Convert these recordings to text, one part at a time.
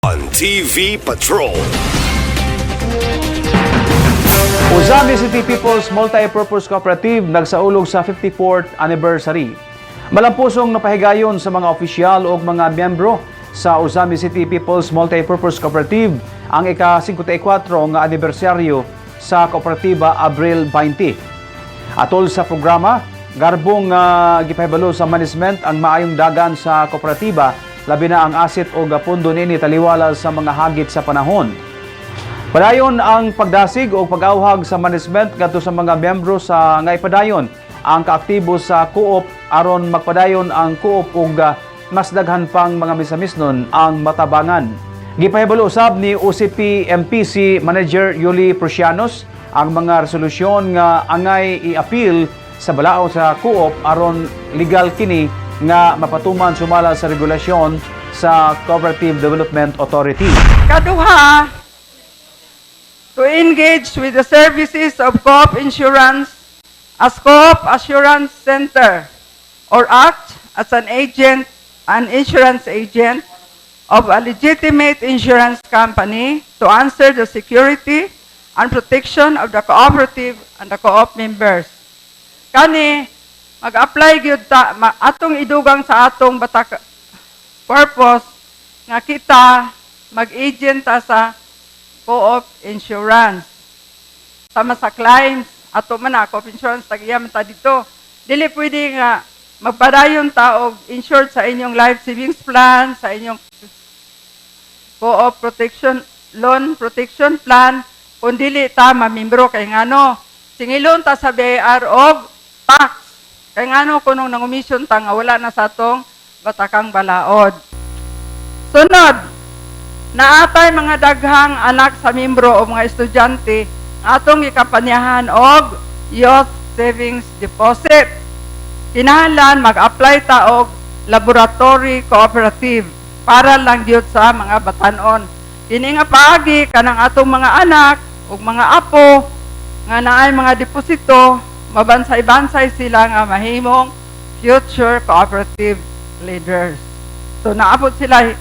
On TV Patrol. Uzami City People's Multi-Purpose Cooperative nagsaulog sa 54th anniversary. Malampusong napahigayon sa mga opisyal o mga miyembro sa Uzami City People's Multi-Purpose Cooperative ang ika-54 nga anibersaryo sa kooperatiba Abril 20. Atol sa programa, garbong gipahibalo sa management ang maayong dagan sa kooperatiba, labi na ang asset o gapundo nini taliwala sa mga hagit sa panahon. Padayon ang pagdasig o pag-awhag sa management kadto sa mga miyembro sa nga ipadayon ang kaaktibo sa co-op aron magpadayon ang co-op og mas daghan pang mga misamisnon ang matabangan. Gipahibalo usab ni OCP MPC Manager Yuli Prosianos ang mga resolusyon nga angay i-appeal sa balao sa co-op aron legal kini nga mapatuman sumala sa regulasyon sa Cooperative Development Authority. Kaduha, to engage with the services of Co-op Insurance as Co-op Assurance Center or act as an insurance agent of a legitimate insurance company to answer the security and protection of the cooperative and the co-op members. Kani, mag-apply gyud ta atong idugang sa atong batak purpose nga kita mag-agent ta sa Co-op Insurance. Sama sa clients ato man na Co-op Insurance tagiya man ta dito. Dili pwede nga magpadayon ta og insured sa inyong life savings plan, sa inyong Co-op protection loan protection plan kung dili ta mamembro kay ngano singilon ta sa BIR og tax. Kaya nga no, kunong nangumisyon ta nga wala na sa atong batakang balaod. Sunod, naatay mga daghang anak sa membro o mga estudyante atong ikapanyahan og youth savings deposit. Kinahanglan mag-apply ta og laboratory cooperative para lang gyud sa mga batanon. Kini nga paagi kanang atong mga anak ug mga apo nga naay mga deposito, mabansay-bansay sila nga mahimong future cooperative leaders. So naabot sila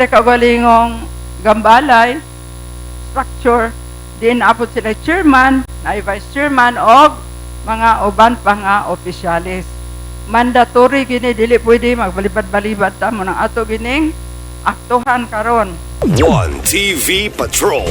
kaugalingong gambalay, structure, din naabot sila chairman, na vice chairman og mga uban pa nga opisyalis. Mandatory gini, dili pwede magbalibad-balibad ta mo nang ato gining aktuhan karon. One TV Patrol.